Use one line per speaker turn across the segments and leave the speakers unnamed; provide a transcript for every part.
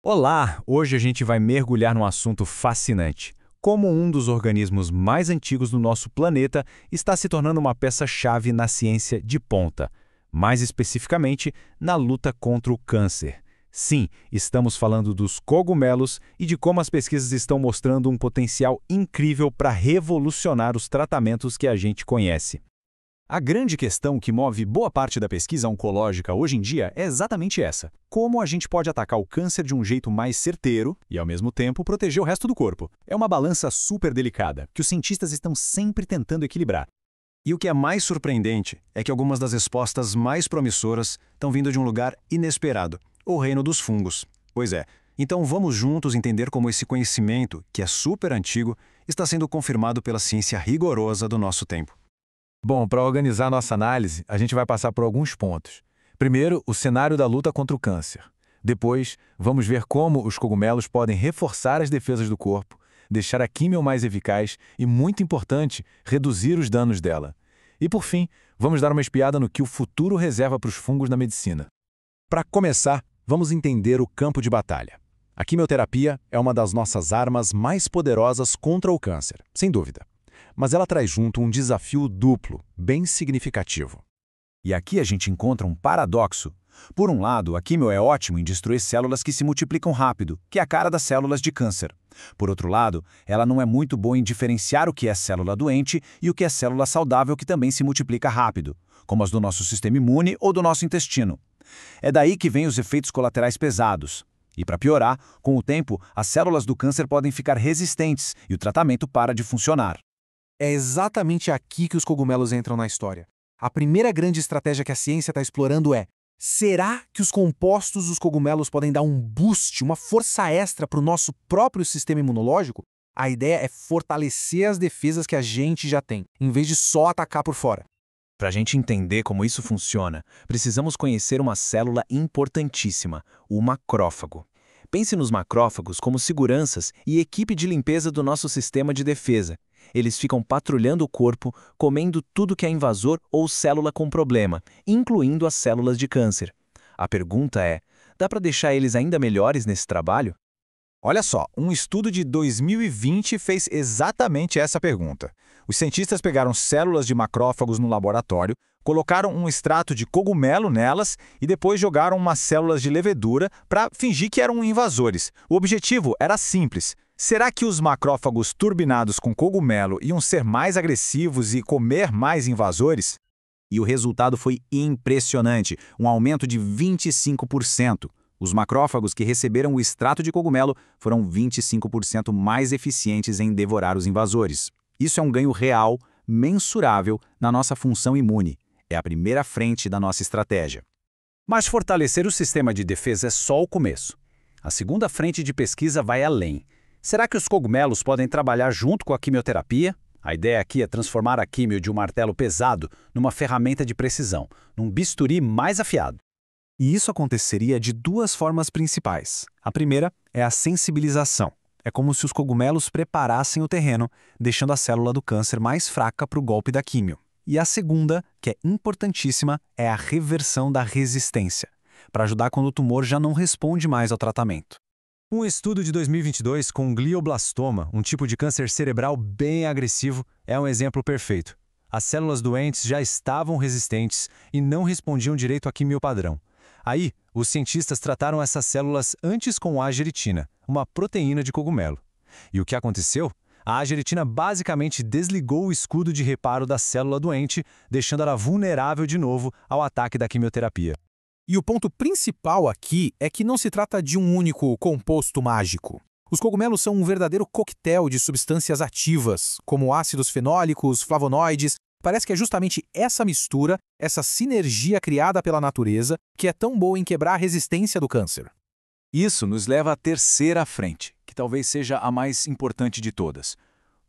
Olá! Hoje a gente vai mergulhar num assunto fascinante. Como um dos organismos mais antigos do nosso planeta está se tornando uma peça-chave na ciência de ponta. Mais especificamente, na luta contra o câncer. Sim, estamos falando dos cogumelos e de como as pesquisas estão mostrando um potencial incrível para revolucionar os tratamentos que a gente conhece.
A grande questão que move boa parte da pesquisa oncológica hoje em dia é exatamente essa: como a gente pode atacar o câncer de um jeito mais certeiro e, ao mesmo tempo, proteger o resto do corpo. É uma balança super delicada, que os cientistas estão sempre tentando equilibrar. E o que é mais surpreendente é que algumas das respostas mais promissoras estão vindo de um lugar inesperado: o reino dos fungos. Pois é, então vamos juntos entender como esse conhecimento, que é super antigo, está sendo confirmado pela ciência rigorosa do nosso tempo.
Bom, para organizar nossa análise, a gente vai passar por alguns pontos. Primeiro, o cenário da luta contra o câncer. Depois, vamos ver como os cogumelos podem reforçar as defesas do corpo, deixar a químio mais eficaz e, muito importante, reduzir os danos dela. E, por fim, vamos dar uma espiada no que o futuro reserva para os fungos na medicina.
Para começar, vamos entender o campo de batalha. A quimioterapia é uma das nossas armas mais poderosas contra o câncer, sem dúvida. Mas ela traz junto um desafio duplo, bem significativo. E aqui a gente encontra um paradoxo. Por um lado, a quimio é ótimo em destruir células que se multiplicam rápido, que é a cara das células de câncer. Por outro lado, ela não é muito boa em diferenciar o que é célula doente e o que é célula saudável que também se multiplica rápido, como as do nosso sistema imune ou do nosso intestino. É daí que vêm os efeitos colaterais pesados. E para piorar, com o tempo, as células do câncer podem ficar resistentes e o tratamento para de funcionar.
É exatamente aqui que os cogumelos entram na história. A primeira grande estratégia que a ciência está explorando é: será que os compostos dos cogumelos podem dar um boost, uma força extra para o nosso próprio sistema imunológico? A ideia é fortalecer as defesas que a gente já tem, em vez de só atacar por fora.
Para a gente entender como isso funciona, precisamos conhecer uma célula importantíssima, o macrófago. Pense nos macrófagos como seguranças e equipe de limpeza do nosso sistema de defesa. Eles ficam patrulhando o corpo, comendo tudo que é invasor ou célula com problema, incluindo as células de câncer. A pergunta é: dá para deixar eles ainda melhores nesse trabalho?
Olha só, um estudo de 2020 fez exatamente essa pergunta. Os cientistas pegaram células de macrófagos no laboratório, colocaram um extrato de cogumelo nelas e depois jogaram umas células de levedura para fingir que eram invasores. O objetivo era simples: será que os macrófagos turbinados com cogumelo iam ser mais agressivos e comer mais invasores? E o resultado foi impressionante, um aumento de 25%. Os macrófagos que receberam o extrato de cogumelo foram 25% mais eficientes em devorar os invasores. Isso é um ganho real, mensurável, na nossa função imune. É a primeira frente da nossa estratégia. Mas fortalecer o sistema de defesa é só o começo. A segunda frente de pesquisa vai além. Será que os cogumelos podem trabalhar junto com a quimioterapia? A ideia aqui é transformar a quimio de um martelo pesado numa ferramenta de precisão, num bisturi mais afiado.
E isso aconteceria de duas formas principais. A primeira é a sensibilização. É como se os cogumelos preparassem o terreno, deixando a célula do câncer mais fraca para o golpe da químio. E a segunda, que é importantíssima, é a reversão da resistência, para ajudar quando o tumor já não responde mais ao tratamento.
Um estudo de 2022 com glioblastoma, um tipo de câncer cerebral bem agressivo, é um exemplo perfeito. As células doentes já estavam resistentes e não respondiam direito à quimio padrão. Aí, os cientistas trataram essas células antes com a ageritina, uma proteína de cogumelo. E o que aconteceu? A ageritina basicamente desligou o escudo de reparo da célula doente, deixando ela vulnerável de novo ao ataque da quimioterapia.
E o ponto principal aqui é que não se trata de um único composto mágico. Os cogumelos são um verdadeiro coquetel de substâncias ativas, como ácidos fenólicos, flavonoides. Parece que é justamente essa mistura, essa sinergia criada pela natureza, que é tão boa em quebrar a resistência do câncer.
Isso nos leva à terceira frente, que talvez seja a mais importante de todas: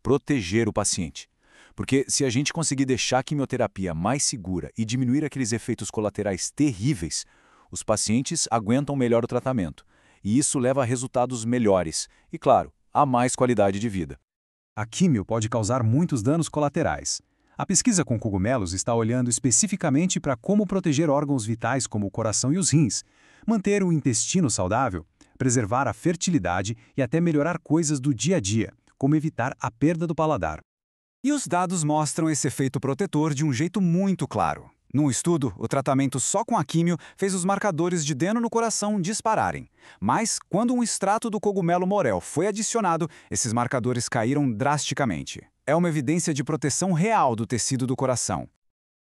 proteger o paciente. Porque se a gente conseguir deixar a quimioterapia mais segura e diminuir aqueles efeitos colaterais terríveis, os pacientes aguentam melhor o tratamento. E isso leva a resultados melhores e, claro, a mais qualidade de vida. A químio pode causar muitos danos colaterais. A pesquisa com cogumelos está olhando especificamente para como proteger órgãos vitais como o coração e os rins,
manter o intestino saudável, preservar a fertilidade e até melhorar coisas do dia a dia, como evitar a perda do paladar.
E os dados mostram esse efeito protetor de um jeito muito claro. Num estudo, o tratamento só com a químio fez os marcadores de dano no coração dispararem. Mas, quando um extrato do cogumelo morel foi adicionado, esses marcadores caíram drasticamente. É uma evidência de proteção real do tecido do coração.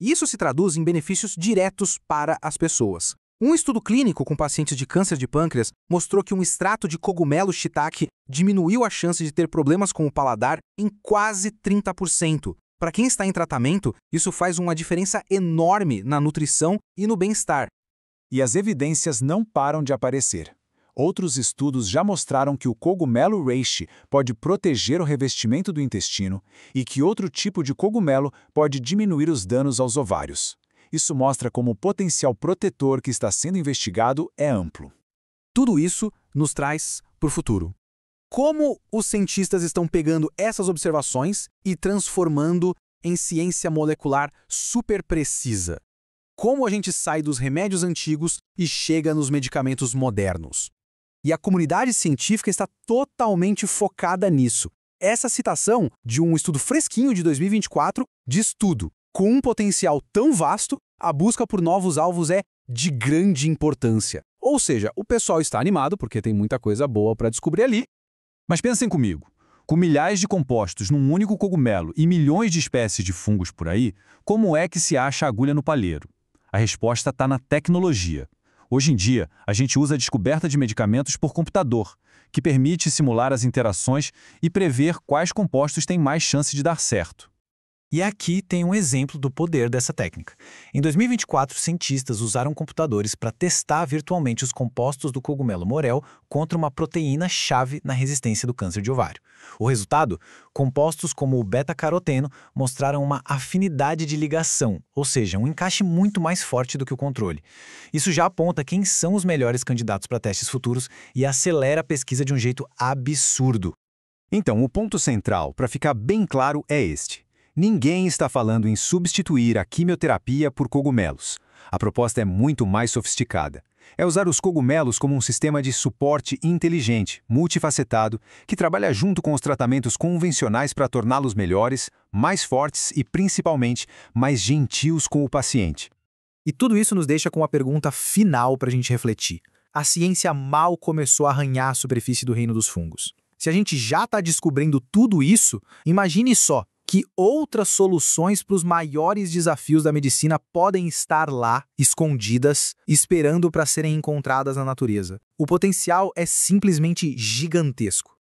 Isso se traduz em benefícios diretos para as pessoas. Um estudo clínico com pacientes de câncer de pâncreas mostrou que um extrato de cogumelo shiitake diminuiu a chance de ter problemas com o paladar em quase 30%. Para quem está em tratamento, isso faz uma diferença enorme na nutrição e no bem-estar.
E as evidências não param de aparecer. Outros estudos já mostraram que o cogumelo reishi pode proteger o revestimento do intestino e que outro tipo de cogumelo pode diminuir os danos aos ovários. Isso mostra como o potencial protetor que está sendo investigado é amplo.
Tudo isso nos traz para o futuro. Como os cientistas estão pegando essas observações e transformando em ciência molecular super precisa? Como a gente sai dos remédios antigos e chega nos medicamentos modernos? E a comunidade científica está totalmente focada nisso. Essa citação de um estudo fresquinho de 2024 diz tudo. Com um potencial tão vasto, a busca por novos alvos é de grande importância. Ou seja, o pessoal está animado porque tem muita coisa boa para descobrir ali.
Mas pensem comigo, com milhares de compostos num único cogumelo e milhões de espécies de fungos por aí, como é que se acha a agulha no palheiro? A resposta está na tecnologia. Hoje em dia, a gente usa a descoberta de medicamentos por computador, que permite simular as interações e prever quais compostos têm mais chance de dar certo.
E aqui tem um exemplo do poder dessa técnica. Em 2024, cientistas usaram computadores para testar virtualmente os compostos do cogumelo morel contra uma proteína-chave na resistência do câncer de ovário. O resultado? Compostos como o beta-caroteno mostraram uma afinidade de ligação, ou seja, um encaixe muito mais forte do que o controle. Isso já aponta quem são os melhores candidatos para testes futuros e acelera a pesquisa de um jeito absurdo.
Então, o ponto central, para ficar bem claro, é este. Ninguém está falando em substituir a quimioterapia por cogumelos. A proposta é muito mais sofisticada. É usar os cogumelos como um sistema de suporte inteligente, multifacetado, que trabalha junto com os tratamentos convencionais para torná-los melhores, mais fortes e, principalmente, mais gentios com o paciente.
E tudo isso nos deixa com uma pergunta final para a gente refletir. A ciência mal começou a arranhar a superfície do reino dos fungos. Se a gente já está descobrindo tudo isso, imagine só que outras soluções para os maiores desafios da medicina podem estar lá, escondidas, esperando para serem encontradas na natureza. O potencial é simplesmente gigantesco.